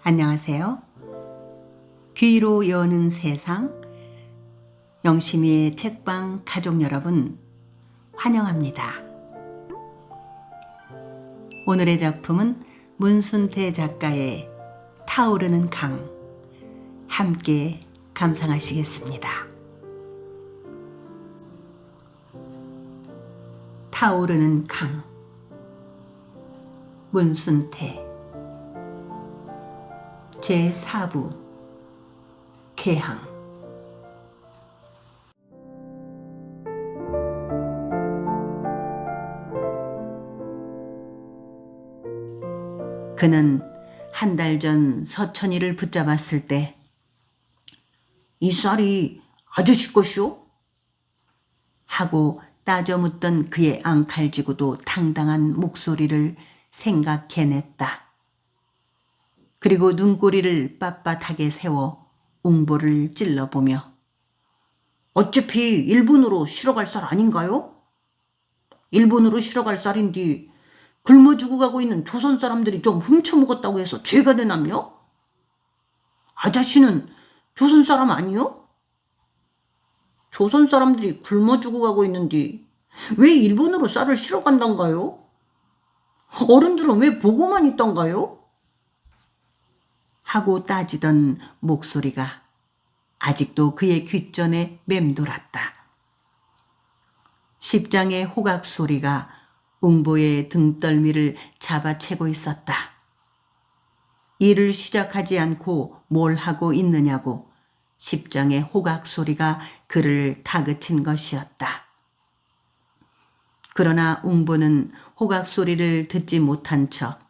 안녕하세요. 귀로 여는 세상, 영심이의 책방 가족 여러분, 환영합니다. 오늘의 작품은 문순태 작가의 타오르는 강, 함께 감상하시겠습니다. 타오르는 강, 문순태 제4부 개항. 그는 한 달 전 서천이를 붙잡았을 때 이 쌀이 아저씨 것이오? 하고 따져 묻던 그의 앙칼지고도 당당한 목소리를 생각해냈다. 그리고 눈꼬리를 빳빳하게 세워 웅보를 찔러보며 어차피 일본으로 실어갈 쌀 아닌가요? 일본으로 실어갈 쌀인데 굶어 죽어가고 있는 조선 사람들이 좀 훔쳐먹었다고 해서 죄가 되나며? 아저씨는 조선 사람 아니요? 조선 사람들이 굶어 죽어가고 있는데 왜 일본으로 쌀을 실어간단가요? 어른들은 왜 보고만 있던가요? 하고 따지던 목소리가 아직도 그의 귓전에 맴돌았다. 십장의 호각 소리가 웅보의 등떨미를 잡아채고 있었다. 일을 시작하지 않고 뭘 하고 있느냐고 십장의 호각 소리가 그를 다그친 것이었다. 그러나 웅보는 호각 소리를 듣지 못한 척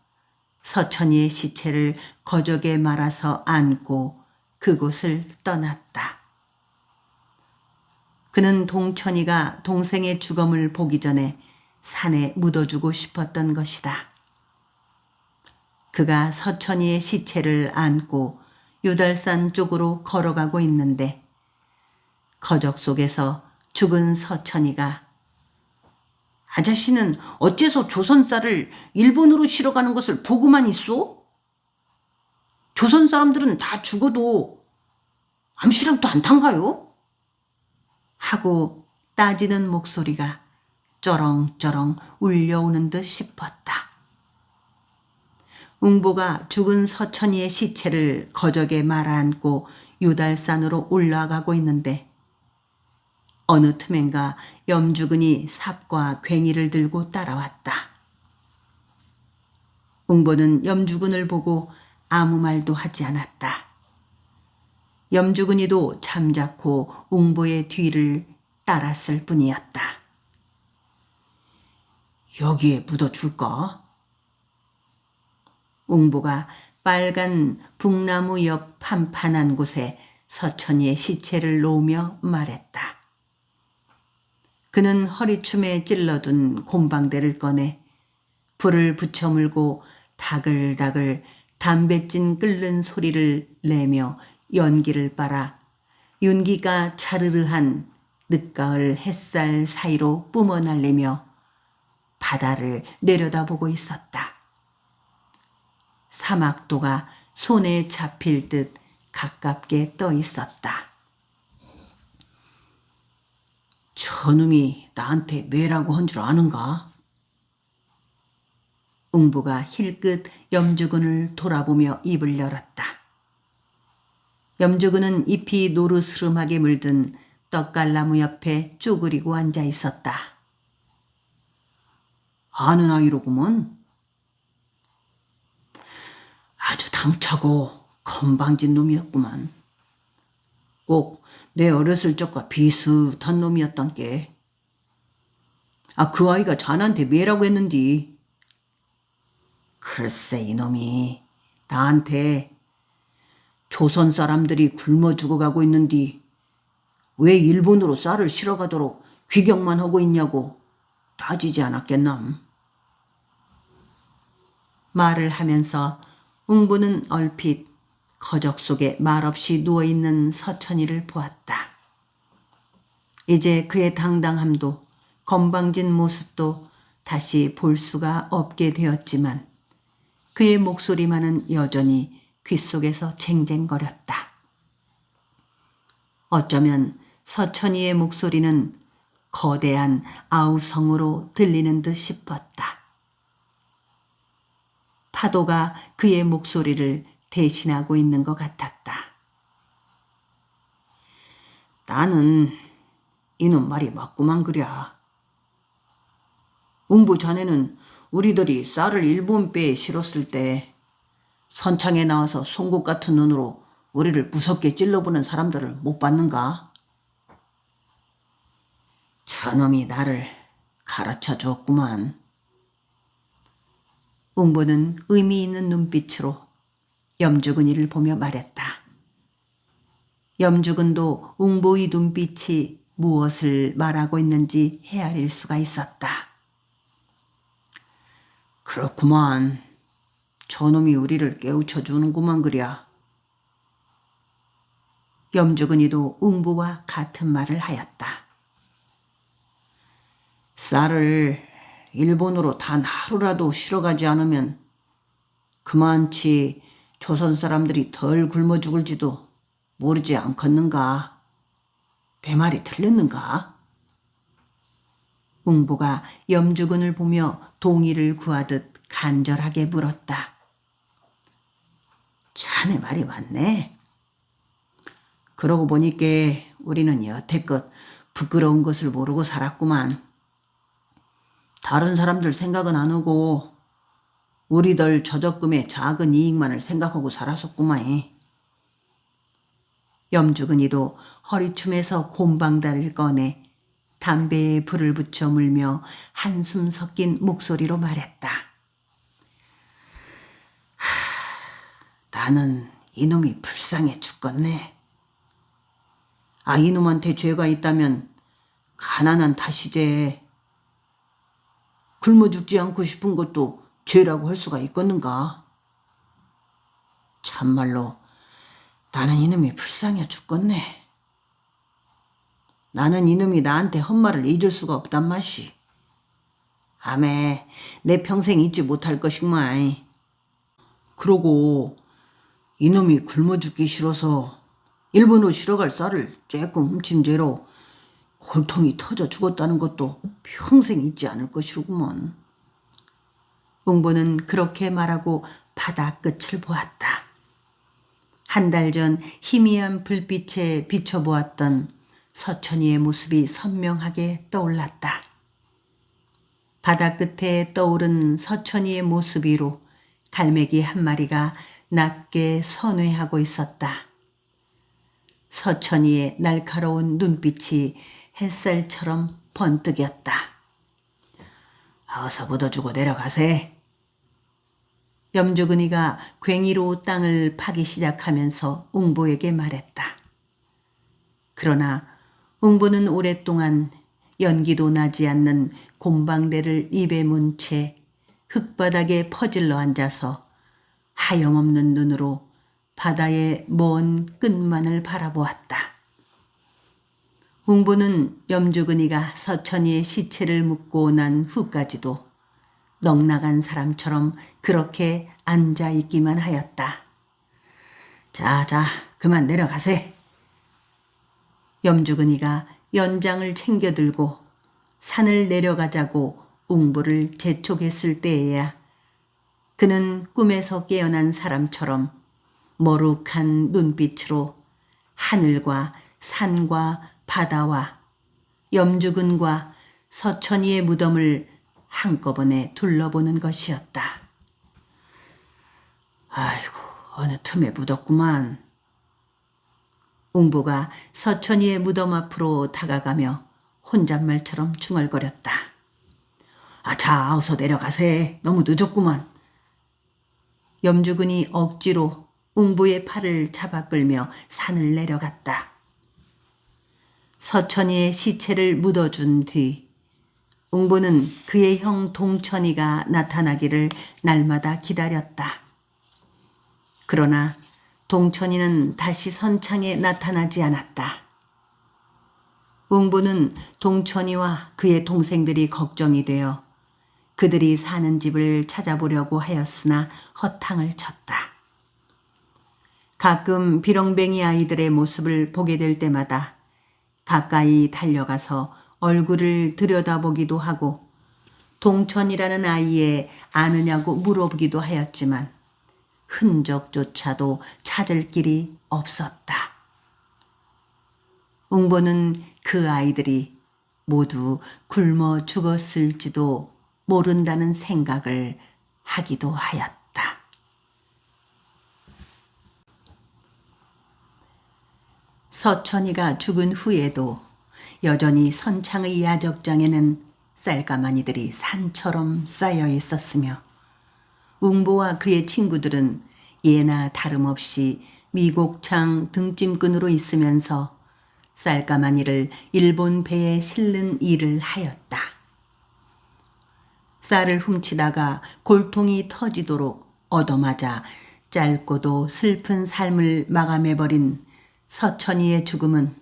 서천이의 시체를 거적에 말아서 안고 그곳을 떠났다. 그는 동천이가 동생의 죽음을 보기 전에 산에 묻어주고 싶었던 것이다. 그가 서천이의 시체를 안고 유달산 쪽으로 걸어가고 있는데 거적 속에서 죽은 서천이가 아저씨는 어째서 조선 쌀을 일본으로 실어가는 것을 보고만 있소? 조선 사람들은 다 죽어도 암시랑도 안 탄가요? 하고 따지는 목소리가 쩌렁쩌렁 울려오는 듯 싶었다. 웅보가 죽은 서천이의 시체를 거적에 말아안고 유달산으로 올라가고 있는데 어느 틈엔가 염주근이 삽과 괭이를 들고 따라왔다. 웅보는 염주근을 보고 아무 말도 하지 않았다. 염주근이도 잠자코 웅보의 뒤를 따랐을 뿐이었다. 여기에 묻어줄까? 웅보가 빨간 북나무 옆 판판한 곳에 서천이의 시체를 놓으며 말했다. 그는 허리춤에 찔러둔 곰방대를 꺼내 불을 붙여물고 다글다글 담뱃진 끓는 소리를 내며 연기를 빨아 윤기가 차르르한 늦가을 햇살 사이로 뿜어날리며 바다를 내려다보고 있었다. 사막도가 손에 잡힐 듯 가깝게 떠 있었다. 저놈이 나한테 매라고 한 줄 아는가? 웅보가 힐끗 염주근을 돌아보며 입을 열었다. 염주근은 잎이 노르스름하게 물든 떡갈나무 옆에 쪼그리고 앉아 있었다. 아는 아이로구먼. 아주 당차고 건방진 놈이었구만. 꼭 내 어렸을 적과 비슷한 놈이었단 게. 그 아이가 자네한테 매라고 했는디. 글쎄 이놈이 나한테 조선 사람들이 굶어 죽어가고 있는디 왜 일본으로 쌀을 실어가도록 귀경만 하고 있냐고 따지지 않았겠남. 말을 하면서 웅보는 얼핏 거적 속에 말없이 누워있는 서천이를 보았다. 이제 그의 당당함도 건방진 모습도 다시 볼 수가 없게 되었지만 그의 목소리만은 여전히 귓속에서 쟁쟁거렸다. 어쩌면 서천이의 목소리는 거대한 아우성으로 들리는 듯 싶었다. 파도가 그의 목소리를 대신하고 있는 것 같았다. 나는 이놈 말이 맞구만 그랴. 웅부 자네는 우리들이 쌀을 일본 배에 실었을 때 선창에 나와서 송곳 같은 눈으로 우리를 무섭게 찔러보는 사람들을 못 봤는가? 저놈이 나를 가르쳐 주었구만. 웅부는 의미 있는 눈빛으로 염주근이를 보며 말했다. 염주근도 웅부의 눈빛이 무엇을 말하고 있는지 헤아릴 수가 있었다. 그렇구만. 저놈이 우리를 깨우쳐 주는구만 그랴. 염주근이도 웅부와 같은 말을 하였다. 쌀을 일본으로 단 하루라도 실어가지 않으면 그만치 조선 사람들이 덜 굶어 죽을지도 모르지 않겠는가? 내 말이 틀렸는가? 웅부가 염주근을 보며 동의를 구하듯 간절하게 물었다. 자네 말이 맞네. 그러고 보니까 우리는 여태껏 부끄러운 것을 모르고 살았구만. 다른 사람들 생각은 안 하고 우리들 저적금의 작은 이익만을 생각하고 살았었구만. 염주근이도 허리춤에서 곰방다리를 꺼내 담배에 불을 붙여 물며 한숨 섞인 목소리로 말했다. 나는 이놈이 불쌍해 죽겠네. 이놈한테 죄가 있다면 가난한 탓이제. 굶어 죽지 않고 싶은 것도 죄라고 할 수가 있겠는가? 참말로 나는 이놈이 불쌍해 죽겠네. 나는 이놈이 나한테 헛말을 잊을 수가 없단 맛이. 아매 내 평생 잊지 못할 것이구만. 그러고 이놈이 굶어 죽기 싫어서 일본으로 실어갈 쌀을 쬐끔 훔친 죄로 골통이 터져 죽었다는 것도 평생 잊지 않을 것이로구먼. 웅부는 그렇게 말하고 바다 끝을 보았다. 한 달 전 희미한 불빛에 비춰보았던 서천이의 모습이 선명하게 떠올랐다. 바다 끝에 떠오른 서천이의 모습 위로 갈매기 한 마리가 낮게 선회하고 있었다. 서천이의 날카로운 눈빛이 햇살처럼 번뜩였다. 어서 묻어주고 내려가세. 염주근이가 괭이로 땅을 파기 시작하면서 웅부에게 말했다. 그러나 웅부는 오랫동안 연기도 나지 않는 곰방대를 입에 문 채 흙바닥에 퍼질러 앉아서 하염없는 눈으로 바다의 먼 끝만을 바라보았다. 웅부는 염주근이가 서천이의 시체를 묻고 난 후까지도 넋나간 사람처럼 그렇게 앉아있기만 하였다. 자, 그만 내려가세. 염주근이가 연장을 챙겨들고 산을 내려가자고 웅부를 재촉했을 때에야 그는 꿈에서 깨어난 사람처럼 머룩한 눈빛으로 하늘과 산과 바다와 염주근과 서천이의 무덤을 한꺼번에 둘러보는 것이었다. 아이고, 어느 틈에 묻었구만. 웅부가 서천이의 무덤 앞으로 다가가며 혼잣말처럼 중얼거렸다. 자, 어서 내려가세. 너무 늦었구만. 염주근이 억지로 웅부의 팔을 잡아 끌며 산을 내려갔다. 서천이의 시체를 묻어준 뒤 웅부는 그의 형 동천이가 나타나기를 날마다 기다렸다. 그러나 동천이는 다시 선창에 나타나지 않았다. 웅부는 동천이와 그의 동생들이 걱정이 되어 그들이 사는 집을 찾아보려고 하였으나 허탕을 쳤다. 가끔 비렁뱅이 아이들의 모습을 보게 될 때마다 가까이 달려가서 얼굴을 들여다보기도 하고 동천이라는 아이에 아느냐고 물어보기도 하였지만 흔적조차도 찾을 길이 없었다. 웅보는 그 아이들이 모두 굶어 죽었을지도 모른다는 생각을 하기도 하였다. 서천이가 죽은 후에도 여전히 선창의 야적장에는 쌀가마니들이 산처럼 쌓여 있었으며 웅보와 그의 친구들은 예나 다름없이 미곡창 등짐꾼으로 있으면서 쌀가마니를 일본 배에 실는 일을 하였다. 쌀을 훔치다가 골통이 터지도록 얻어맞아 짧고도 슬픈 삶을 마감해버린 서천이의 죽음은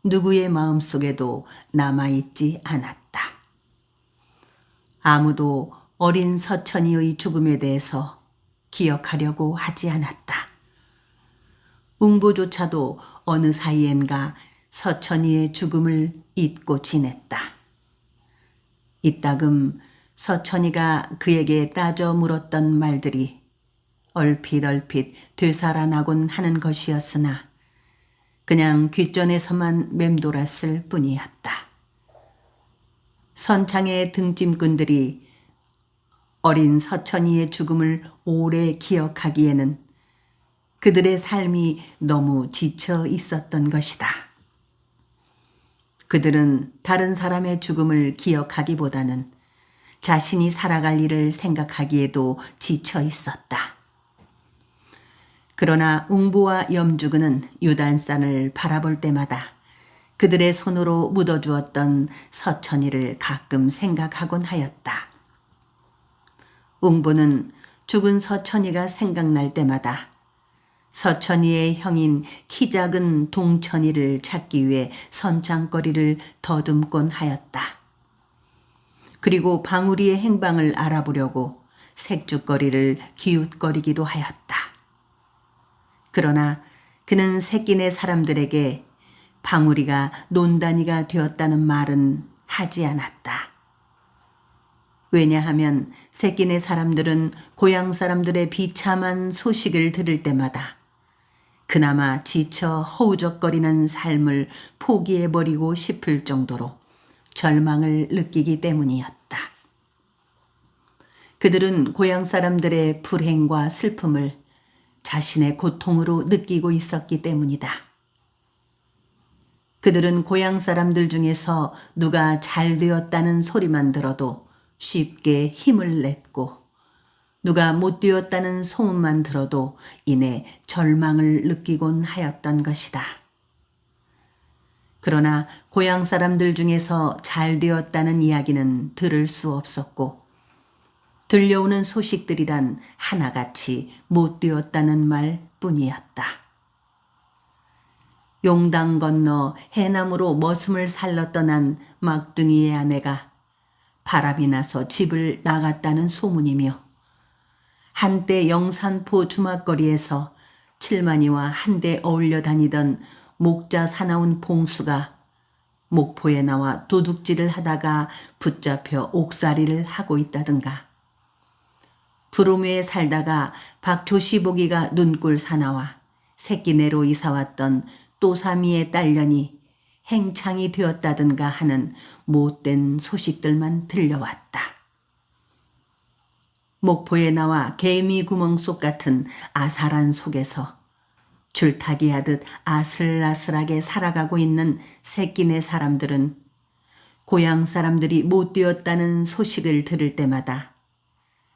누구의 마음속에도 남아있지 않았다. 아무도 어린 서천이의 죽음에 대해서 기억하려고 하지 않았다. 웅보조차도 어느 사이엔가 서천이의 죽음을 잊고 지냈다. 이따금 서천이가 그에게 따져 물었던 말들이 얼핏 되살아나곤 하는 것이었으나 그냥 귓전에서만 맴돌았을 뿐이었다. 선창의 등짐꾼들이 어린 서천이의 죽음을 오래 기억하기에는 그들의 삶이 너무 지쳐 있었던 것이다. 그들은 다른 사람의 죽음을 기억하기보다는 자신이 살아갈 일을 생각하기에도 지쳐 있었다. 그러나 웅보와 염주근은 유달산을 바라볼 때마다 그들의 손으로 묻어주었던 서천이를 가끔 생각하곤 하였다. 웅보는 죽은 서천이가 생각날 때마다 서천이의 형인 키 작은 동천이를 찾기 위해 선창거리를 더듬곤 하였다. 그리고 방울이의 행방을 알아보려고 색죽거리를 기웃거리기도 하였다. 그러나 그는 새끼네 사람들에게 방울이가 논단이가 되었다는 말은 하지 않았다. 왜냐하면 새끼네 사람들은 고향 사람들의 비참한 소식을 들을 때마다 그나마 지쳐 허우적거리는 삶을 포기해버리고 싶을 정도로 절망을 느끼기 때문이었다. 그들은 고향 사람들의 불행과 슬픔을 자신의 고통으로 느끼고 있었기 때문이다. 그들은 고향 사람들 중에서 누가 잘 되었다는 소리만 들어도 쉽게 힘을 냈고 누가 못 되었다는 소문만 들어도 이내 절망을 느끼곤 하였던 것이다. 그러나 고향 사람들 중에서 잘 되었다는 이야기는 들을 수 없었고 들려오는 소식들이란 하나같이 못 되었다는 말 뿐이었다. 용당 건너 해남으로 머슴을 살러 떠난 막둥이의 아내가 바람이 나서 집을 나갔다는 소문이며 한때 영산포 주막거리에서 칠만이와 한데 어울려 다니던 목자 사나운 봉수가 목포에 나와 도둑질을 하다가 붙잡혀 옥살이를 하고 있다든가 부름위에 살다가 박조시보기가 눈꼴 사나와 새끼내로 이사왔던 또삼이의 딸년이 행창이 되었다든가 하는 못된 소식들만 들려왔다. 목포에 나와 개미 구멍 속 같은 아사란 속에서 줄타기 하듯 아슬아슬하게 살아가고 있는 새끼네 사람들은 고향 사람들이 못 되었다는 소식을 들을 때마다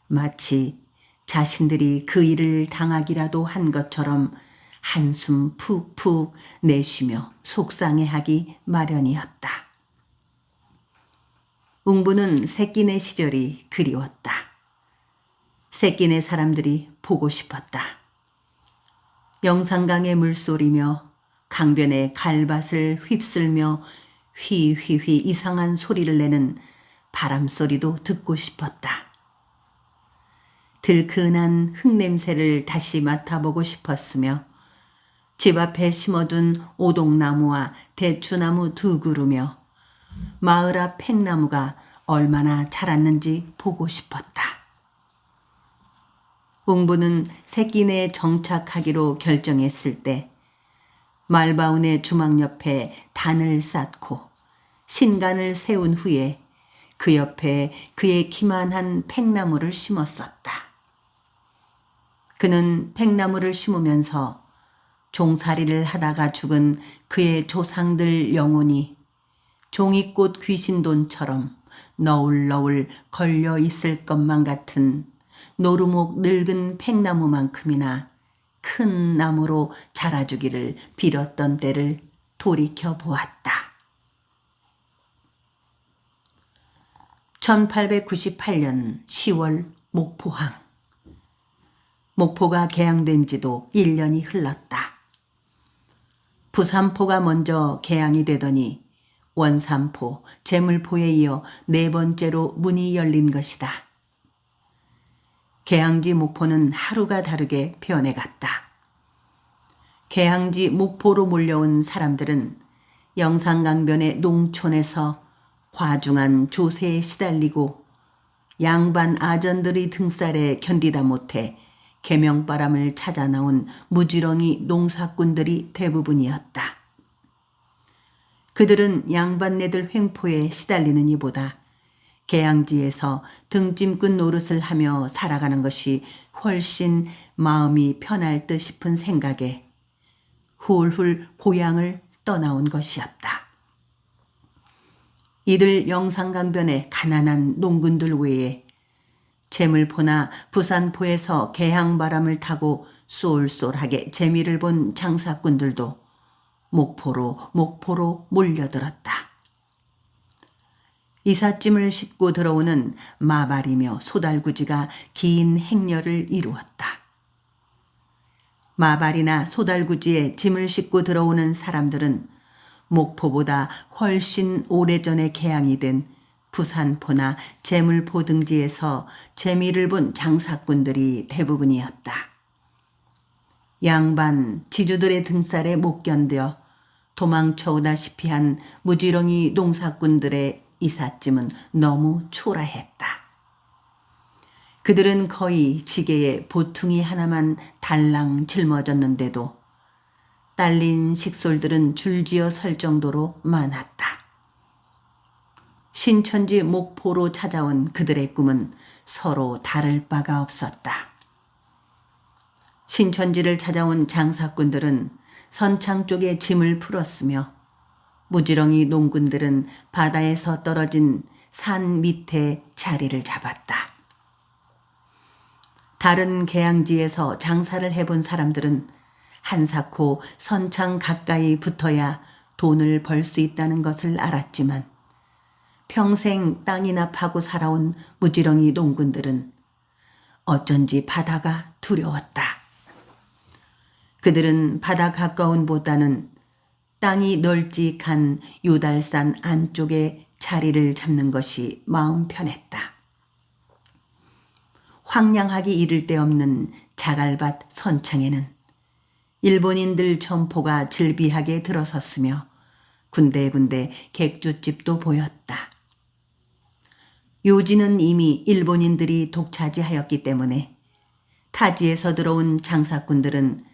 마치 자신들이 그 일을 당하기라도 한 것처럼 한숨 푹푹 내쉬며 속상해하기 마련이었다. 웅부는 새끼네 시절이 그리웠다. 새끼네 사람들이 보고 싶었다. 영산강의 물소리며 강변의 갈밭을 휩쓸며 휘휘휘 이상한 소리를 내는 바람 소리도 듣고 싶었다. 들큰한 흙냄새를 다시 맡아보고 싶었으며 집 앞에 심어둔 오동나무와 대추나무 두 그루며 마을 앞 팽나무가 얼마나 자랐는지 보고 싶었다. 웅부는 새끼내에 정착하기로 결정했을 때 말바운의 주막 옆에 단을 쌓고 신간을 세운 후에 그 옆에 그의 기만한 팽나무를 심었었다. 그는 팽나무를 심으면서 종살이를 하다가 죽은 그의 조상들 영혼이 종이꽃 귀신돈처럼 너울너울 걸려 있을 것만 같은 노루목 늙은 팽나무만큼이나 큰 나무로 자라주기를 빌었던 때를 돌이켜 보았다. 1898년 10월 목포항. 목포가 개항된 지도 1년이 흘렀다. 부산포가 먼저 개항이 되더니 원산포, 제물포에 이어 네 번째로 문이 열린 것이다. 개항지 목포는 하루가 다르게 변해갔다. 개항지 목포로 몰려온 사람들은 영산강변의 농촌에서 과중한 조세에 시달리고 양반 아전들의 등살에 견디다 못해 계명바람을 찾아 나온 무지렁이 농사꾼들이 대부분이었다. 그들은 양반네들 횡포에 시달리는 이보다 개항지에서 등짐꾼 노릇을 하며 살아가는 것이 훨씬 마음이 편할 듯 싶은 생각에 훌훌 고향을 떠나온 것이었다. 이들 영산강변의 가난한 농군들 외에 제물포나 부산포에서 개항바람을 타고 쏠쏠하게 재미를 본 장사꾼들도 목포로 몰려들었다. 이삿짐을 싣고 들어오는 마발이며 소달구지가 긴 행렬을 이루었다. 마발이나 소달구지에 짐을 싣고 들어오는 사람들은 목포보다 훨씬 오래전에 개항이 된 부산포나 제물포 등지에서 재미를 본 장사꾼들이 대부분이었다. 양반, 지주들의 등살에 못 견뎌 도망쳐오다시피 한 무지렁이 농사꾼들의 이삿짐은 너무 초라했다. 그들은 거의 지게에 보퉁이 하나만 달랑 짊어졌는데도 딸린 식솔들은 줄지어 설 정도로 많았다. 신천지 목포로 찾아온 그들의 꿈은 서로 다를 바가 없었다. 신천지를 찾아온 장사꾼들은 선창 쪽에 짐을 풀었으며 무지렁이 농군들은 바다에서 떨어진 산 밑에 자리를 잡았다. 다른 개항지에서 장사를 해본 사람들은 한사코 선창 가까이 붙어야 돈을 벌 수 있다는 것을 알았지만 평생 땅이나 파고 살아온 무지렁이 농군들은 어쩐지 바다가 두려웠다. 그들은 바다 가까운보다는 땅이 널찍한 유달산 안쪽에 자리를 잡는 것이 마음 편했다. 황량하기 이를 데 없는 자갈밭 선창에는 일본인들 점포가 즐비하게 들어섰으며 군데군데 객주집도 보였다. 요지는 이미 일본인들이 독차지하였기 때문에 타지에서 들어온 장사꾼들은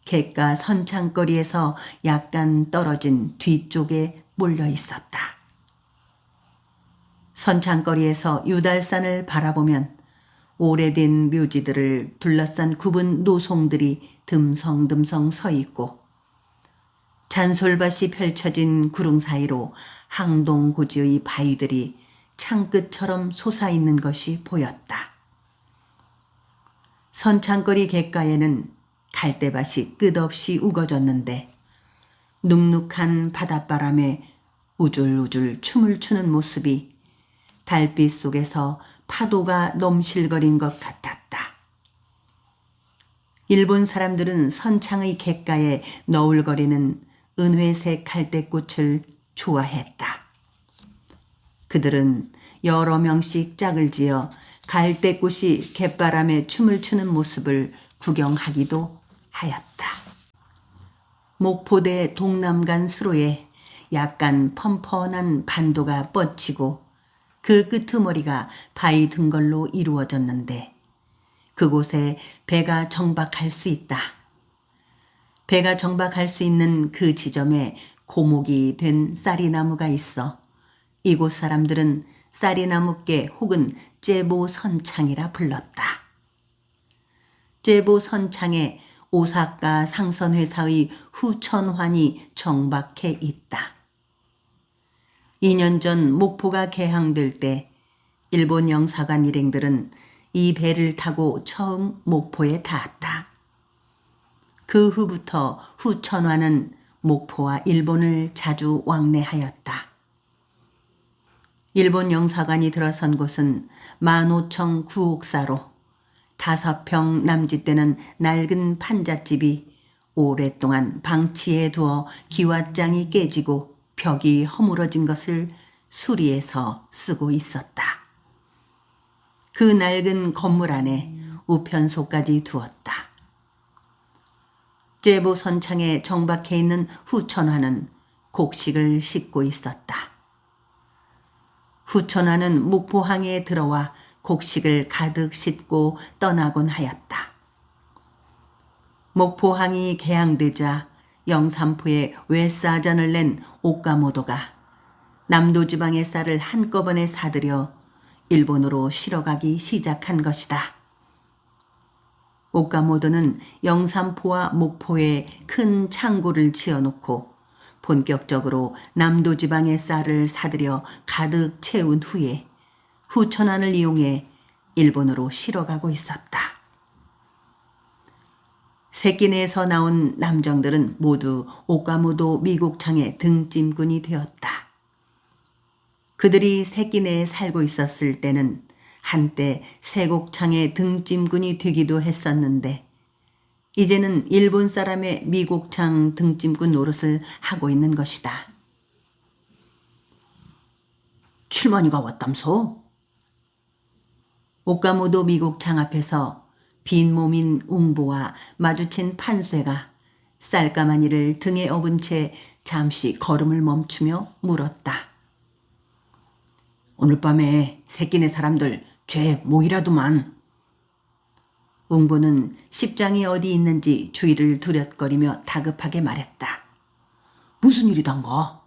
객가 선창거리에서 약간 떨어진 뒤쪽에 몰려 있었다. 선창거리에서 유달산을 바라보면 오래된 묘지들을 둘러싼 굽은 노송들이 듬성듬성 서 있고 잔솔밭이 펼쳐진 구릉 사이로 항동고지의 바위들이 창끝처럼 솟아있는 것이 보였다. 선창거리 갯가에는 갈대밭이 끝없이 우거졌는데 눅눅한 바닷바람에 우줄우줄 춤을 추는 모습이 달빛 속에서 파도가 넘실거린 것 같았다. 일본 사람들은 선창의 갯가에 너울거리는 은회색 갈대꽃을 좋아했다. 그들은 여러 명씩 짝을 지어 갈대꽃이 갯바람에 춤을 추는 모습을 구경하기도 하였다. 목포대 동남간 수로에 약간 펀펀한 반도가 뻗치고 그 끄트머리가 바위 등걸로 이루어졌는데 그곳에 배가 정박할 수 있다. 배가 정박할 수 있는 그 지점에 고목이 된 쌀이나무가 있어 이곳 사람들은 쌀이나무께 혹은 째보선창이라 불렀다. 째보선창에 오사카 상선회사의 후천환이 정박해 있다. 2년 전 목포가 개항될 때 일본 영사관 일행들은 이 배를 타고 처음 목포에 닿았다. 그 후부터 후천환은 목포와 일본을 자주 왕래하였다. 일본 영사관이 들어선 곳은 15,009옥사로 5평 남짓되는 낡은 판잣집이 오랫동안 방치해 두어 기왓장이 깨지고 벽이 허물어진 것을 수리해서 쓰고 있었다. 그 낡은 건물 안에 우편소까지 두었다. 째보선창에 정박해 있는 후천환은 곡식을 싣고 있었다. 후천환은 목포항에 들어와 곡식을 가득 싣고 떠나곤 하였다. 목포항이 개항되자 영산포에 외사전을 낸 옥가모도가 남도지방의 쌀을 한꺼번에 사들여 일본으로 실어가기 시작한 것이다. 옥가모도는 영산포와 목포에 큰 창고를 지어놓고 본격적으로 남도지방의 쌀을 사들여 가득 채운 후에 후천환을 이용해 일본으로 실어가고 있었다. 새끼내에서 나온 남정들은 모두 옥가모도 미국창의 등짐꾼이 되었다. 그들이 새끼내에 살고 있었을 때는 한때 세곡창의 등짐꾼이 되기도 했었는데 이제는 일본 사람의 미곡창 등짐꾼 노릇을 하고 있는 것이다. 칠만이가 왔담소? 옥가모도 미곡창 앞에서 빈 몸인 웅보와 마주친 판쇠가 쌀가마니를 등에 업은 채 잠시 걸음을 멈추며 물었다. 오늘 밤에 새끼네 사람들 죄 모이라도만. 웅보는 십장이 어디 있는지 주위를 두렵거리며 다급하게 말했다. 무슨 일이단가?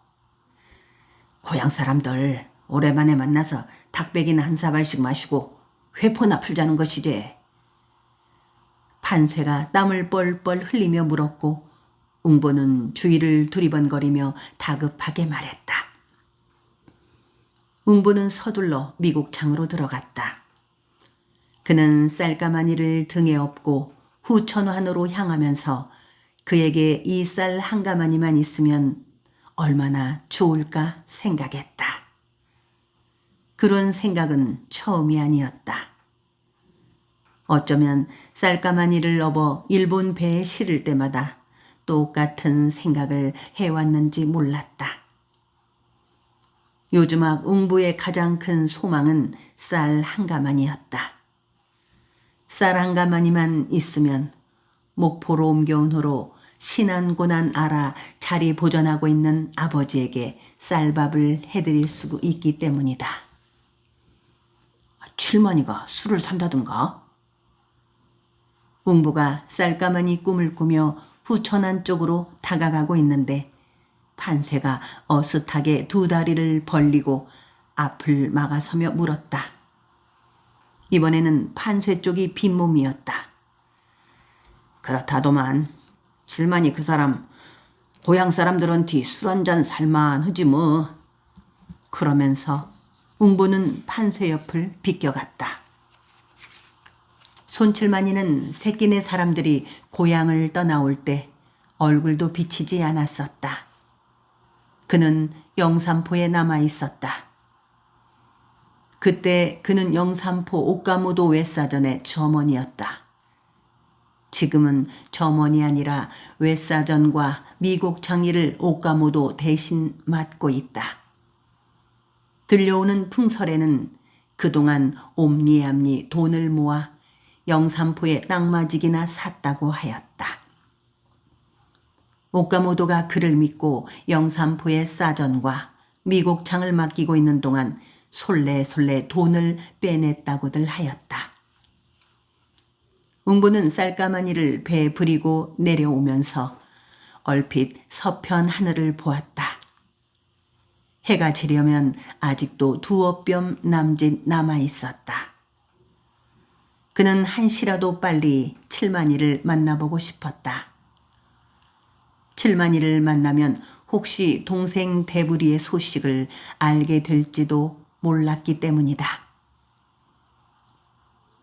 고향 사람들 오랜만에 만나서 닭백이나 한 사발씩 마시고 회포나 풀자는 것이지. 판쇠가 땀을 뻘뻘 흘리며 물었고 웅보는 주위를 두리번거리며 다급하게 말했다. 웅보는 서둘러 미국창으로 들어갔다. 그는 쌀가마니를 등에 업고 후천환으로 향하면서 그에게 이 쌀 한 가마니만 있으면 얼마나 좋을까 생각했다. 그런 생각은 처음이 아니었다. 어쩌면 쌀가마니를 업어 일본 배에 실을 때마다 똑같은 생각을 해왔는지 몰랐다. 요즘학 웅부의 가장 큰 소망은 쌀 한 가마니였다. 쌀 한 가마니만 있으면 목포로 옮겨온 후로 신안고난 알아 자리 보전하고 있는 아버지에게 쌀밥을 해드릴 수 있기 때문이다. 칠만이가 술을 산다든가? 웅부가 쌀가마니 꿈을 꾸며 후천안 쪽으로 다가가고 있는데 판쇠가 어슷하게 두 다리를 벌리고 앞을 막아서며 물었다. 이번에는 판쇠 쪽이 빈몸이었다. 그렇다도만 칠만이 그 사람 고향 사람들한테 술 한잔 살만하지 뭐. 그러면서 웅부는 판쇠 옆을 비껴갔다. 손칠만이는 새끼네 사람들이 고향을 떠나올 때 얼굴도 비치지 않았었다. 그는 영산포에 남아 있었다. 그때 그는 영산포 옥가모도 외사전의 점원이었다. 지금은 점원이 아니라 외사전과 미곡창리를 옥가모도 대신 맡고 있다. 들려오는 풍설에는 그동안 옴니암니 돈을 모아 영산포에 땅마직이나 샀다고 하였다. 옥가모도가 그를 믿고 영산포의 싸전과 미곡창을 맡기고 있는 동안 솔레솔레 돈을 빼냈다고들 하였다. 웅부는 쌀까마니를 배에 부리고 내려오면서 얼핏 서편 하늘을 보았다. 해가 지려면 아직도 두어 뼘 남짓 남아 있었다. 그는 한시라도 빨리 칠만이를 만나보고 싶었다. 칠만이를 만나면 혹시 동생 대부리의 소식을 알게 될지도 몰랐기 때문이다.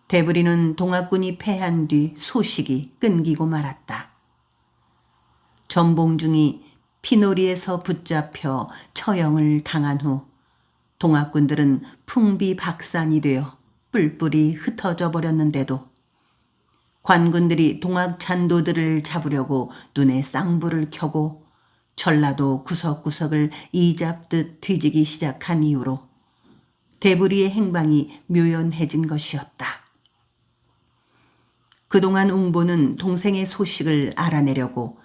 대부리는 동학군이 패한 뒤 소식이 끊기고 말았다. 전봉중이 피놀이에서 붙잡혀 처형을 당한 후 동학군들은 풍비박산이 되어 뿔뿔이 흩어져 버렸는데도 관군들이 동학 잔도들을 잡으려고 눈에 쌍불을 켜고 전라도 구석구석을 이잡듯 뒤지기 시작한 이후로 대부리의 행방이 묘연해진 것이었다. 그동안 웅보는 동생의 소식을 알아내려고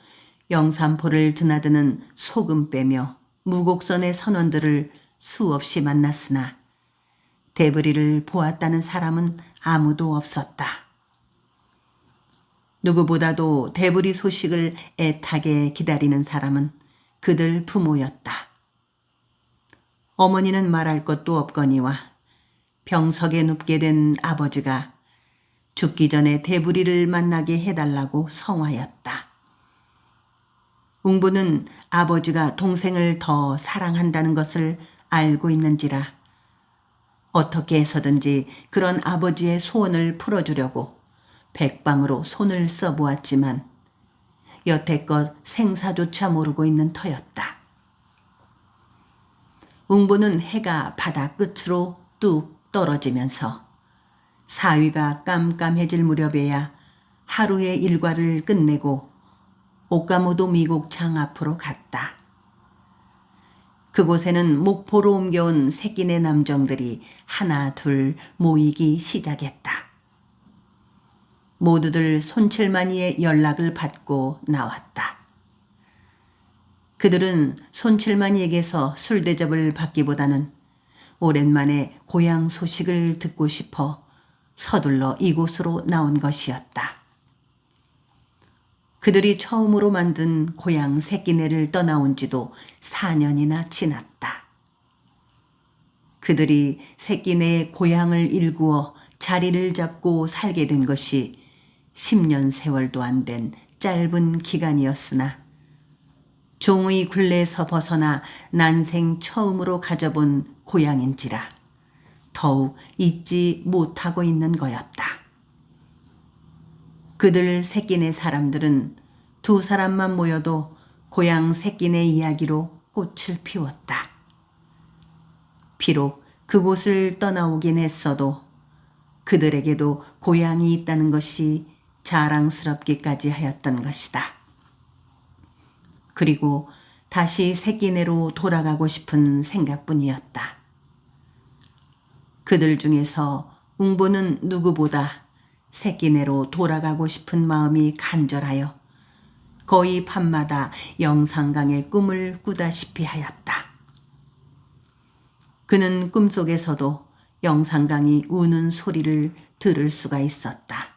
영산포를 드나드는 소금 빼며 무곡선의 선원들을 수없이 만났으나 대부리를 보았다는 사람은 아무도 없었다. 누구보다도 대부리 소식을 애타게 기다리는 사람은 그들 부모였다. 어머니는 말할 것도 없거니와 병석에 눕게 된 아버지가 죽기 전에 대부리를 만나게 해달라고 성화였다. 웅부는 아버지가 동생을 더 사랑한다는 것을 알고 있는지라 어떻게 해서든지 그런 아버지의 소원을 풀어주려고 백방으로 손을 써보았지만 여태껏 생사조차 모르고 있는 터였다. 웅보는 해가 바다 끝으로 뚝 떨어지면서 사위가 깜깜해질 무렵에야 하루의 일과를 끝내고 옥가모도 미곡창 앞으로 갔다. 그곳에는 목포로 옮겨온 새끼네 남정들이 하나 둘 모이기 시작했다. 모두들 손칠만이의 연락을 받고 나왔다. 그들은 손칠만이에게서 술대접을 받기보다는 오랜만에 고향 소식을 듣고 싶어 서둘러 이곳으로 나온 것이었다. 그들이 처음으로 만든 고향 새끼네를 떠나온 지도 4년이나 지났다. 그들이 새끼네의 고향을 일구어 자리를 잡고 살게 된 것이 10년 세월도 안 된 짧은 기간이었으나 종의 굴레에서 벗어나 난생 처음으로 가져본 고향인지라 더욱 잊지 못하고 있는 거였다. 그들 새끼네 사람들은 두 사람만 모여도 고향 새끼네 이야기로 꽃을 피웠다. 비록 그곳을 떠나오긴 했어도 그들에게도 고향이 있다는 것이 자랑스럽기까지 하였던 것이다. 그리고 다시 새끼네로 돌아가고 싶은 생각뿐이었다. 그들 중에서 웅보는 누구보다 새끼네로 돌아가고 싶은 마음이 간절하여 거의 밤마다 영산강의 꿈을 꾸다시피 하였다. 그는 꿈속에서도 영산강이 우는 소리를 들을 수가 있었다.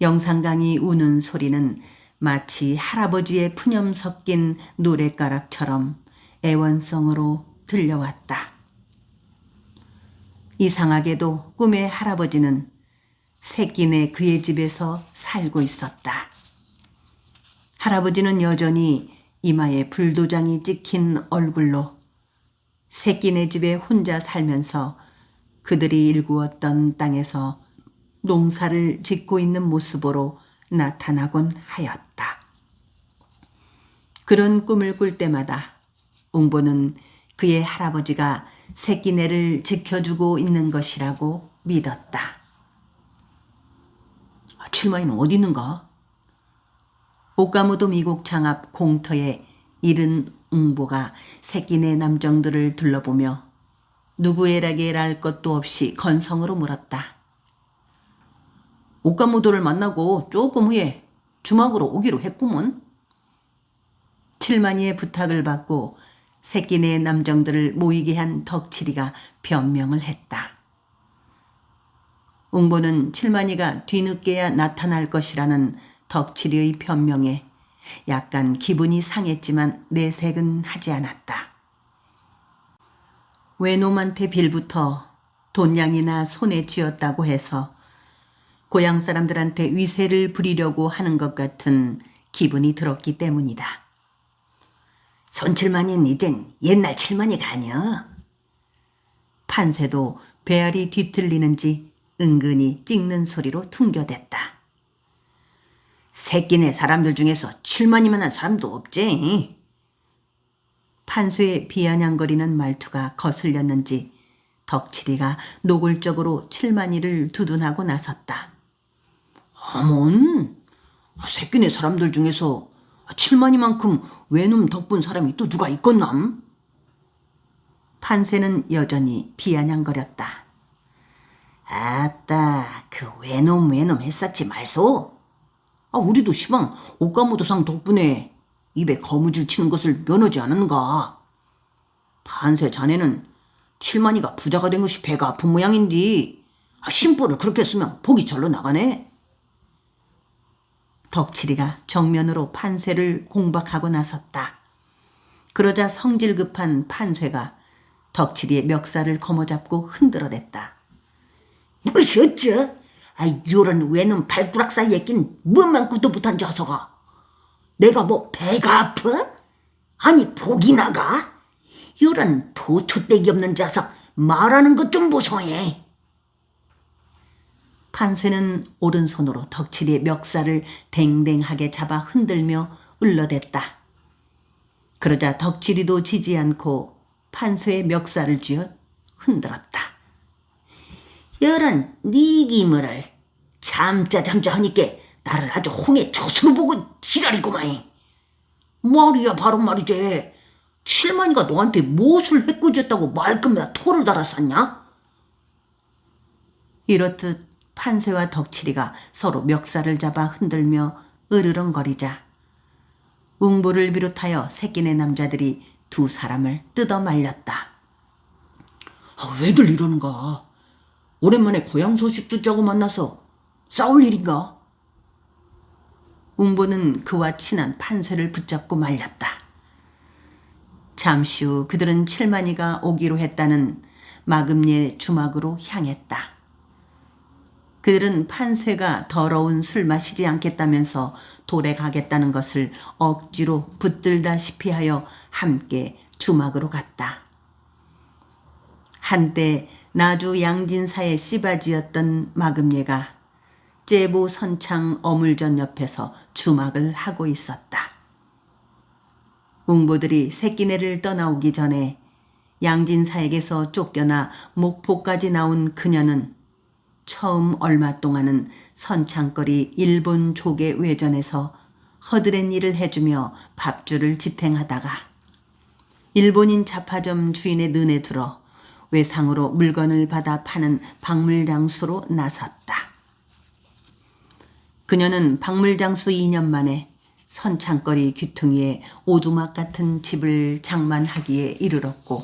영산강이 우는 소리는 마치 할아버지의 푸념 섞인 노랫가락처럼 애원성으로 들려왔다. 이상하게도 꿈의 할아버지는 새끼네 그의 집에서 살고 있었다. 할아버지는 여전히 이마에 불도장이 찍힌 얼굴로 새끼네 집에 혼자 살면서 그들이 일구었던 땅에서 농사를 짓고 있는 모습으로 나타나곤 하였다. 그런 꿈을 꿀 때마다 웅보는 그의 할아버지가 새끼네를 지켜주고 있는 것이라고 믿었다. 칠만이는 어디 있는가? 옥가모도 미곡창 앞 공터에 이른 웅보가 새끼네 남정들을 둘러보며 누구에게라 할 것도 없이 건성으로 물었다. 옥가무도를 만나고 조금 후에 주막으로 오기로 했구먼. 칠만이의 부탁을 받고 새끼네 남정들을 모이게 한 덕칠이가 변명을 했다. 웅보는 칠만이가 뒤늦게야 나타날 것이라는 덕칠이의 변명에 약간 기분이 상했지만 내색은 하지 않았다. 외놈한테 빌부터 돈량이나 손에 쥐었다고 해서 고향 사람들한테 위세를 부리려고 하는 것 같은 기분이 들었기 때문이다. 손칠만이는 이젠 옛날 칠만이가 아니여. 판세도 배알이 뒤틀리는지 은근히 찍는 소리로 퉁겨댔다. 새끼네 사람들 중에서 칠만이만한 사람도 없지. 판수의 비아냥거리는 말투가 거슬렸는지 덕칠이가 노골적으로 칠만이를 두둔하고 나섰다. 어먼, 새끼네 사람들 중에서 칠만이만큼 외놈 덕분 사람이 또 누가 있겠남? 판세는 여전히 비아냥거렸다. 아따, 그 외놈 했었지 말소. 우리도 시방 옥가무도상 덕분에 입에 거무줄 치는 것을 면하지 않은가. 판세 자네는 칠만이가 부자가 된 것이 배가 아픈 모양인데 심보를 그렇게 쓰면 복이 절로 나가네. 덕칠이가 정면으로 판쇠를 공박하고 나섰다. 그러자 성질 급한 판쇠가 덕칠이의 멱살을 거머잡고 흔들어댔다. 무엇이 어쩌? 요런 외놈 발꾸락 사이에 낀 뭐만 꿈도 못한 자서가. 내가 뭐 배가 아파? 아니 복이 나가? 요런 보초떼기 없는 자석 말하는 것 좀 무서워해. 판쇠는 오른손으로 덕칠이의 멱살을 댕댕하게 잡아 흔들며 을러댔다. 그러자 덕칠이도 지지 않고 판쇠의 멱살을 쥐어 흔들었다. 여런 니기물을 잠자 하니까 나를 아주 홍해 젖으로 보고 지랄이구만. 말이야 바로 말이지. 칠만이가 너한테 무엇을 해꾸졌다고 말끔히 토를 달았었냐? 이렇듯 판쇠와 덕칠이가 서로 멱살을 잡아 흔들며 으르렁거리자 웅보를 비롯하여 새끼네 남자들이 두 사람을 뜯어 말렸다. 왜들 이러는가? 오랜만에 고향 소식 듣자고 만나서 싸울 일인가? 웅보는 그와 친한 판쇠를 붙잡고 말렸다. 잠시 후 그들은 칠만이가 오기로 했다는 마금리의 주막으로 향했다. 그들은 판쇠가 더러운 술 마시지 않겠다면서 돌에 가겠다는 것을 억지로 붙들다시피 하여 함께 주막으로 갔다. 한때 나주 양진사의 씨바지였던 마금예가 제보 선창 어물전 옆에서 주막을 하고 있었다. 웅보들이 새끼네를 떠나오기 전에 양진사에게서 쫓겨나 목포까지 나온 그녀는 처음 얼마 동안은 선창거리 일본 조개 외전에서 허드렛 일을 해주며 밥줄을 지탱하다가 일본인 잡화점 주인의 눈에 들어 외상으로 물건을 받아 파는 박물장수로 나섰다. 그녀는 박물장수 2년 만에 선창거리 귀퉁이에 오두막 같은 집을 장만하기에 이르렀고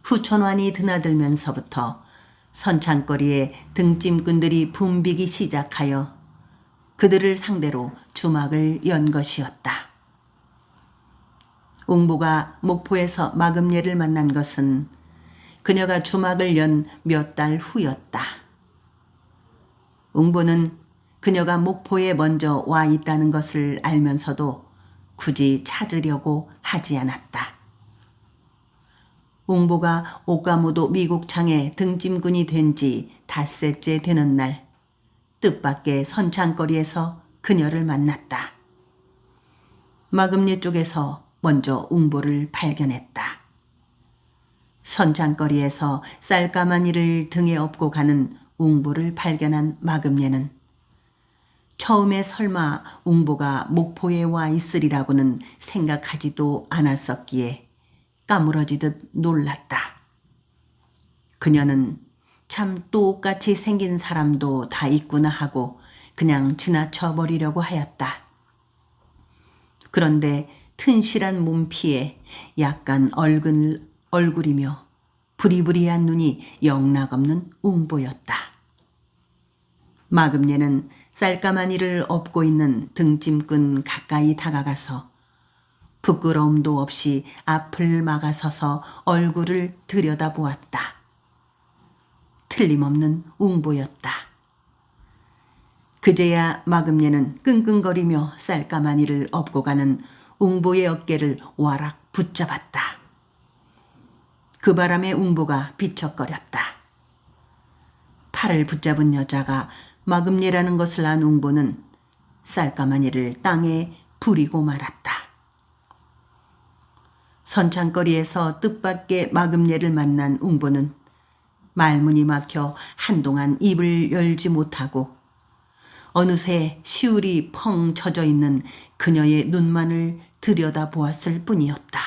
후천환이 드나들면서부터 선창거리에 등짐꾼들이 붐비기 시작하여 그들을 상대로 주막을 연 것이었다. 웅보가 목포에서 마금예를 만난 것은 그녀가 주막을 연 몇 달 후였다. 웅보는 그녀가 목포에 먼저 와 있다는 것을 알면서도 굳이 찾으려고 하지 않았다. 웅보가 옥가무도 미국창에 등짐군이 된 지 닷새째 되는 날 뜻밖의 선창거리에서 그녀를 만났다. 마금리 쪽에서 먼저 웅보를 발견했다. 선창거리에서 쌀까마니를 등에 업고 가는 웅보를 발견한 마금예는 처음에 설마 웅보가 목포에 와 있으리라고는 생각하지도 않았었기에 까무러지듯 놀랐다. 그녀는 참 똑같이 생긴 사람도 다 있구나 하고 그냥 지나쳐 버리려고 하였다. 그런데 튼실한 몸피에 약간 얼근 얼굴이며 부리부리한 눈이 영락없는 웅보였다. 마금례는 쌀까마니를 업고 있는 등짐꾼 가까이 다가가서 부끄러움도 없이 앞을 막아서서 얼굴을 들여다보았다. 틀림없는 웅보였다. 그제야 마금례는 끙끙거리며 쌀까마니를 업고 가는 웅보의 어깨를 와락 붙잡았다. 그 바람에 웅보가 비척거렸다. 팔을 붙잡은 여자가 마금례라는 것을 안 웅보는 쌀까마니를 땅에 부리고 말았다. 선창거리에서 뜻밖의 마금례를 만난 웅보는 말문이 막혀 한동안 입을 열지 못하고 어느새 시울이 펑 젖어 있는 그녀의 눈만을 들여다보았을 뿐이었다.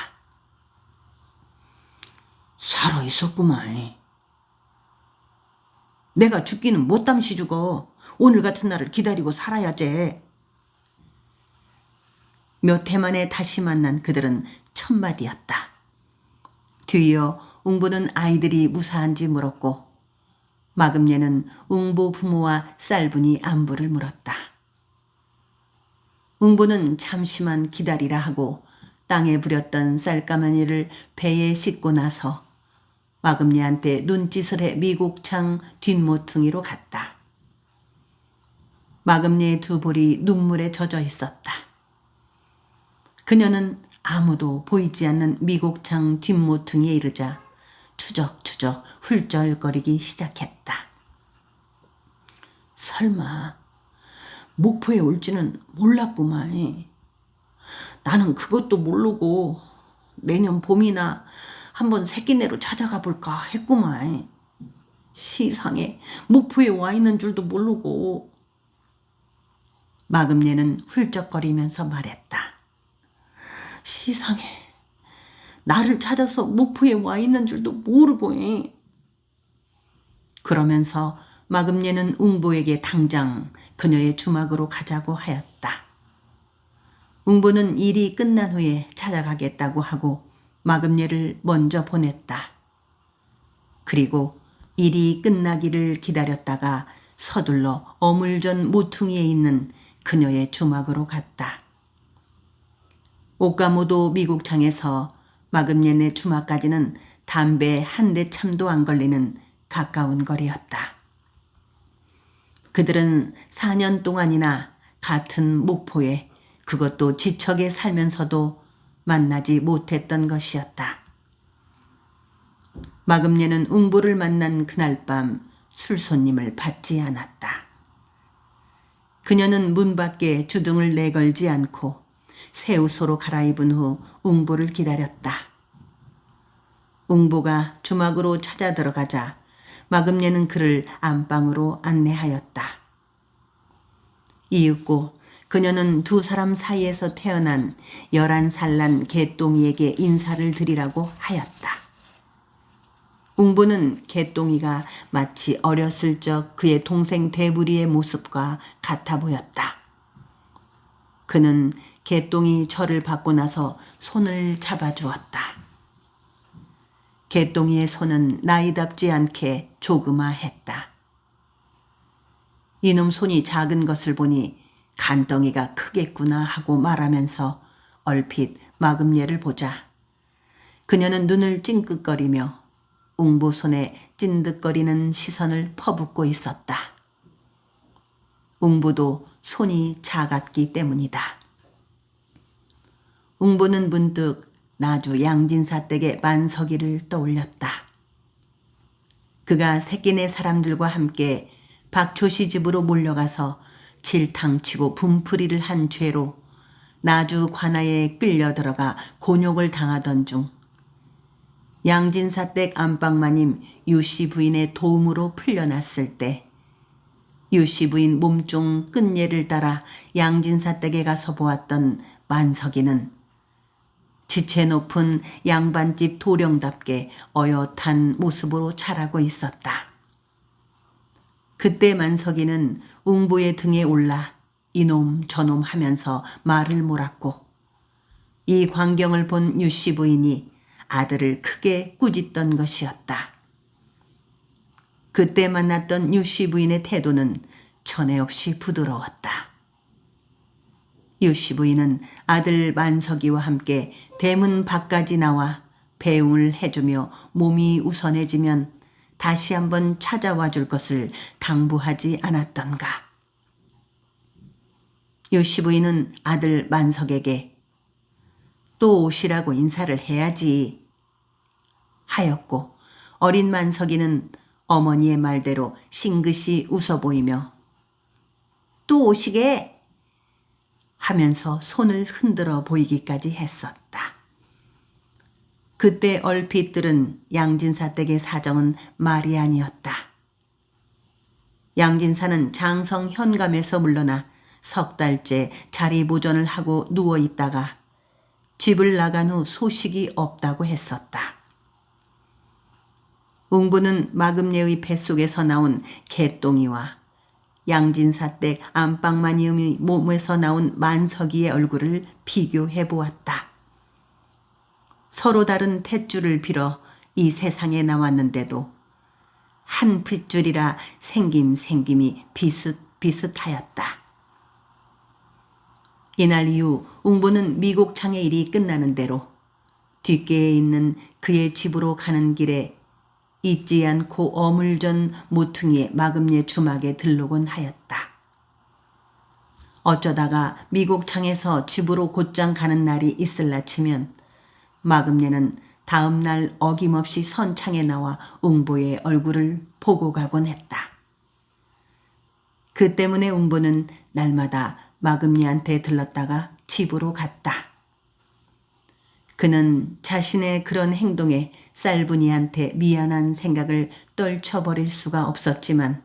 살아있었구만. 내가 죽기는 못 담시 죽어. 오늘 같은 날을 기다리고 살아야지. 몇 해 만에 다시 만난 그들은 첫마디였다. 뒤이어 웅보는 아이들이 무사한지 물었고 마금례는 웅보 부모와 쌀분이 안부를 물었다. 웅보는 잠시만 기다리라 하고 땅에 부렸던 쌀까마니를 배에 싣고 나서 마금례한테 눈짓을 해 미곡창 뒷모퉁이로 갔다. 마금례의 두 볼이 눈물에 젖어 있었다. 그녀는 아무도 보이지 않는 미곡창 뒷모퉁이에 이르자 추적추적 훌쩍거리기 시작했다. 설마 목포에 올지는 몰랐구만. 나는 그것도 모르고 내년 봄이나 한번 새끼네로 찾아가 볼까 했구만. 시상에 목포에 와 있는 줄도 모르고. 마금례는 훌쩍거리면서 말했다. 시상에 나를 찾아서 목포에 와 있는 줄도 모르고. 그러면서 마금례는 웅보에게 당장 그녀의 주막으로 가자고 하였다. 웅보는 일이 끝난 후에 찾아가겠다고 하고 마금례를 먼저 보냈다. 그리고 일이 끝나기를 기다렸다가 서둘러 어물전 모퉁이에 있는 그녀의 주막으로 갔다. 옥가모도 미국창에서 마금례네 주막까지는 담배 한 대 참도 안 걸리는 가까운 거리였다. 그들은 4년 동안이나 같은 목포에 그것도 지척에 살면서도 만나지 못했던 것이었다. 마금례는 웅보를 만난 그날 밤 술손님을 받지 않았다. 그녀는 문 밖에 주둥을 내걸지 않고 새 옷으로 갈아입은 후 웅보를 기다렸다. 웅보가 주막으로 찾아 들어가자 마금례는 그를 안방으로 안내하였다. 이윽고 그녀는 두 사람 사이에서 태어난 11살 난 개똥이에게 인사를 드리라고 하였다. 웅보는 개똥이가 마치 어렸을 적 그의 동생 대부리의 모습과 같아 보였다. 그는 개똥이 절을 받고 나서 손을 잡아주었다. 개똥이의 손은 나이답지 않게 조그마했다. 이놈 손이 작은 것을 보니 간덩이가 크겠구나 하고 말하면서 얼핏 마금례를 보자 그녀는 눈을 찡긋거리며 웅보 손에 찐득거리는 시선을 퍼붓고 있었다. 웅보도 손이 작았기 때문이다. 웅보는 문득 나주 양진사 댁의 만석이를 떠올렸다. 그가 새끼네 사람들과 함께 박초시 집으로 몰려가서 질탕치고 분풀이를 한 죄로 나주 관아에 끌려 들어가 곤욕을 당하던 중 양진사 댁 안방마님 유씨 부인의 도움으로 풀려났을 때 유씨 부인 몸종 끝예를 따라 양진사 댁에 가서 보았던 만석이는 지체 높은 양반집 도령답게 어엿한 모습으로 자라고 있었다. 그때 만석이는 웅부의 등에 올라 이놈 저놈 하면서 말을 몰았고, 이 광경을 본 유씨 부인이 아들을 크게 꾸짖던 것이었다. 그때 만났던 유씨 부인의 태도는 전에 없이 부드러웠다. 유씨 부인은 아들 만석이와 함께 대문 밖까지 나와 배웅을 해주며 몸이 우선해지면 다시 한번 찾아와 줄 것을 당부하지 않았던가. 유씨 부인은 아들 만석에게 또 오시라고 인사를 해야지 하였고, 어린 만석이는 어머니의 말대로 싱긋이 웃어 보이며 또 오시게 하면서 손을 흔들어 보이기까지 했었다. 그때 얼핏 들은 양진사 댁의 사정은 말이 아니었다. 양진사는 장성 현감에서 물러나 석 달째 자리 보전을 하고 누워 있다가 집을 나간 후 소식이 없다고 했었다. 웅부는 마금례의 뱃속에서 나온 개똥이와 양진사 댁 안방마니음의 몸에서 나온 만석이의 얼굴을 비교해 보았다. 서로 다른 탯줄을 빌어 이 세상에 나왔는데도 한 핏줄이라 생김이 비슷하였다. 이날 이후 웅부는 미곡창의 일이 끝나는 대로 뒷계에 있는 그의 집으로 가는 길에 잊지 않고 어물전 모퉁이의 마금례 주막에 들르곤 하였다. 어쩌다가 미곡창에서 집으로 곧장 가는 날이 있을라 치면 마금례는 다음 날 어김없이 선창에 나와 웅부의 얼굴을 보고 가곤 했다. 그 때문에 웅부는 날마다 마금례한테 들렀다가 집으로 갔다. 그는 자신의 그런 행동에 쌀분이한테 미안한 생각을 떨쳐버릴 수가 없었지만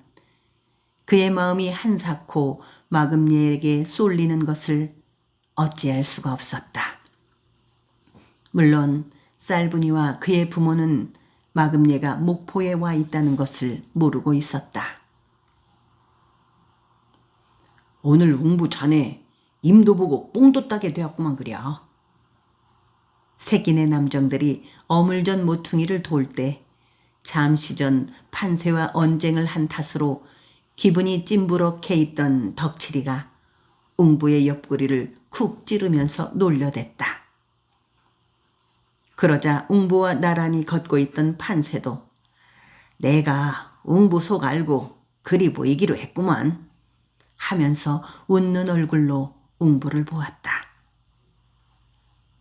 그의 마음이 한사코 마금례에게 쏠리는 것을 어찌할 수가 없었다. 물론 쌀분이와 그의 부모는 마금례가 목포에 와 있다는 것을 모르고 있었다. 오늘 웅부 자네 임도 보고 뽕도 따게 되었구만 그려. 새끼네 남정들이 어물전 모퉁이를 돌 때 잠시 전 판세와 언쟁을 한 탓으로 기분이 찜부럭해 있던 덕칠이가 웅부의 옆구리를 쿡 찌르면서 놀려댔다. 그러자 웅부와 나란히 걷고 있던 판세도 내가 웅부 속 알고 그리 보이기로 했구만 하면서 웃는 얼굴로 웅부를 보았다.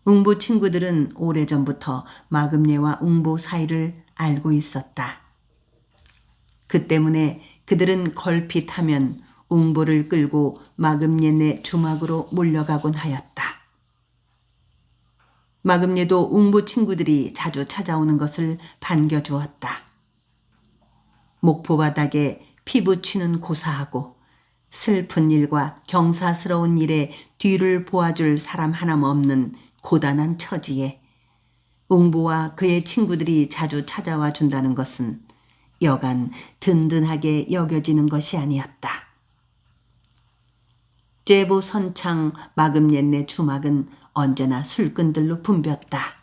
웅부 친구들은 오래전부터 마금례와 웅부 사이를 알고 있었다. 그 때문에 그들은 걸핏하면 웅부를 끌고 마금례네 주막으로 몰려가곤 하였다. 마금례도 웅부 친구들이 자주 찾아오는 것을 반겨주었다. 목포 바닥에 피부치는 고사하고 슬픈 일과 경사스러운 일에 뒤를 보아줄 사람 하나없는 고단한 처지에 웅부와 그의 친구들이 자주 찾아와 준다는 것은 여간 든든하게 여겨지는 것이 아니었다. 제부 선창 마금례네 주막은 언제나 술꾼들로 붐볐다.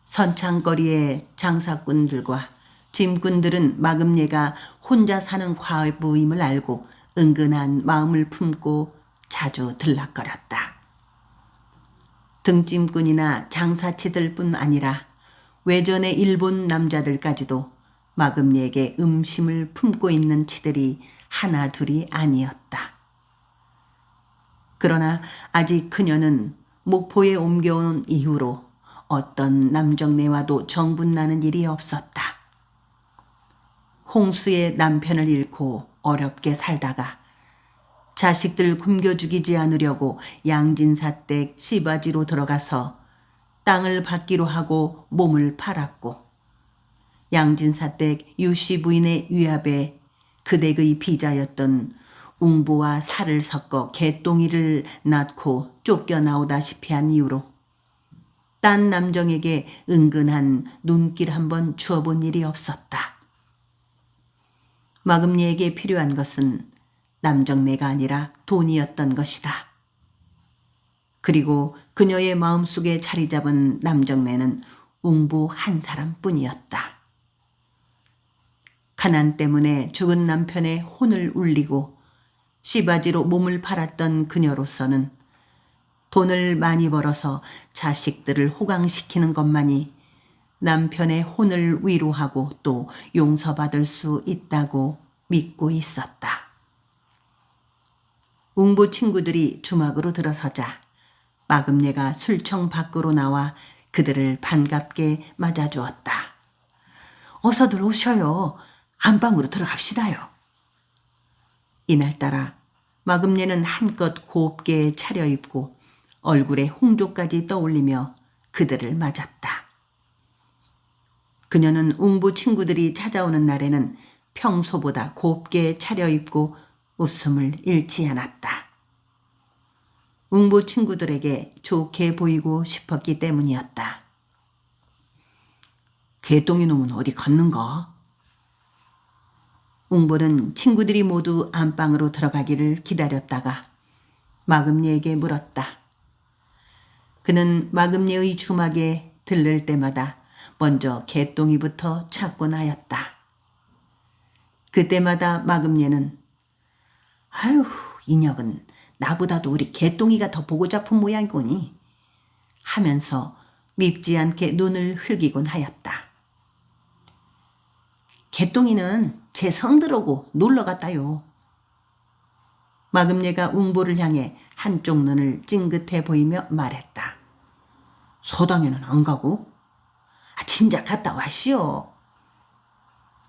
선창거리의 장사꾼들과 짐꾼들은 마금례가 혼자 사는 과부임을 알고 은근한 마음을 품고 자주 들락거렸다. 등짐꾼이나 장사치들뿐 아니라 외전의 일본 남자들까지도 마금례에게 음심을 품고 있는 치들이 하나 둘이 아니었다. 그러나 아직 그녀는 목포에 옮겨온 이후로 어떤 남정네와도 정분나는 일이 없었다. 홍수의 남편을 잃고 어렵게 살다가 자식들 굶겨 죽이지 않으려고 양진사 댁 씨바지로 들어가서 땅을 받기로 하고 몸을 팔았고 양진사 댁 유씨 부인의 위압에 그 댁의 비자였던 웅보와 살을 섞어 개똥이를 낳고 쫓겨나오다시피 한 이유로 딴 남정에게 은근한 눈길 한번 주어본 일이 없었다. 마금니에게 필요한 것은 남정네가 아니라 돈이었던 것이다. 그리고 그녀의 마음속에 자리 잡은 남정네는 웅보 한 사람뿐이었다. 가난 때문에 죽은 남편의 혼을 울리고 씨바지로 몸을 팔았던 그녀로서는 돈을 많이 벌어서 자식들을 호강시키는 것만이 남편의 혼을 위로하고 또 용서받을 수 있다고 믿고 있었다. 웅보 친구들이 주막으로 들어서자 마금례가 술청 밖으로 나와 그들을 반갑게 맞아주었다. 어서들 오셔요. 안방으로 들어갑시다요. 이날따라 마금례는 한껏 곱게 차려입고 얼굴에 홍조까지 떠올리며 그들을 맞았다. 그녀는 웅부 친구들이 찾아오는 날에는 평소보다 곱게 차려입고 웃음을 잃지 않았다. 웅부 친구들에게 좋게 보이고 싶었기 때문이었다. 개똥이 놈은 어디 갔는가? 웅보는 친구들이 모두 안방으로 들어가기를 기다렸다가 마금리에게 물었다. 그는 마금리의 주막에 들를 때마다 먼저 개똥이부터 찾곤 하였다. 그때마다 마금리는 아유, 이 녀은 나보다도 우리 개똥이가 더 보고 잡은 모양이거니 하면서 밉지 않게 눈을 흘기곤 하였다. 개똥이는 제 성들어고 놀러 갔다요. 마금례가 웅보를 향해 한쪽 눈을 찡긋해 보이며 말했다. 서당에는 안 가고? 진작 갔다 왔시오.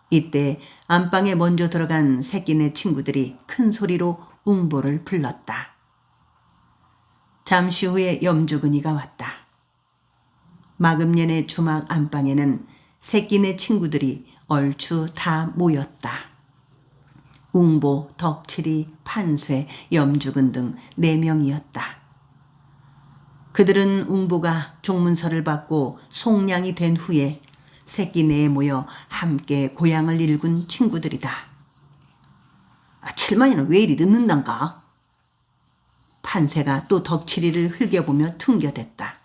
이때 안방에 먼저 들어간 새끼네 친구들이 큰 소리로 웅보를 불렀다. 잠시 후에 염주근이가 왔다. 마금년의 주막 안방에는 새끼네 친구들이 얼추 다 모였다. 웅보, 덕칠이, 판쇠, 염주근 등 4명이었다. 그들은 웅보가 종문서를 받고 송량이 된 후에 새끼네에 모여 함께 고향을 일군 친구들이다. 7만이는 왜 이리 늦는단가? 판쇠가 또 덕칠이를 흘겨보며 퉁겨댔다.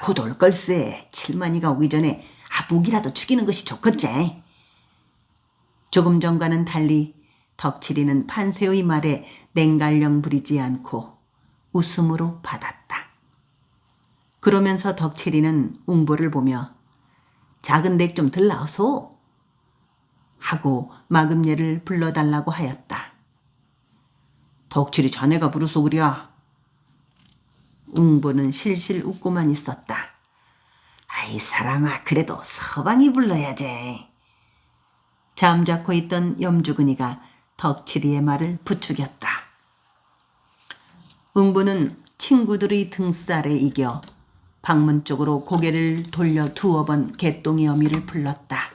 곧 올 걸세. 7만이가 오기 전에 목이라도 죽이는 것이 좋겠지. 조금 전과는 달리 덕칠이는 판쇠의 말에 냉갈령 부리지 않고 웃음으로 받았다. 그러면서 덕칠이는 웅보를 보며 작은 댁 좀 들라어서 하고 마금례를 불러달라고 하였다. 덕칠이 자네가 부르소 그랴. 웅보는 실실 웃고만 있었다. 이 사람아, 그래도 서방이 불러야지. 잠자코 있던 염주근이가 덕칠이의 말을 부추겼다. 웅보는 친구들의 등살에 이겨 방문 쪽으로 고개를 돌려 2번 개똥이 어미를 불렀다.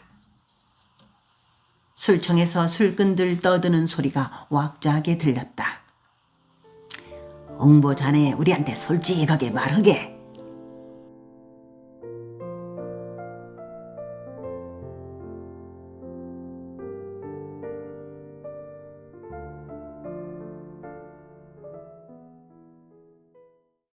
술청에서 술꾼들 떠드는 소리가 왁자하게 들렸다. 웅보 자네 우리한테 솔직하게 말하게.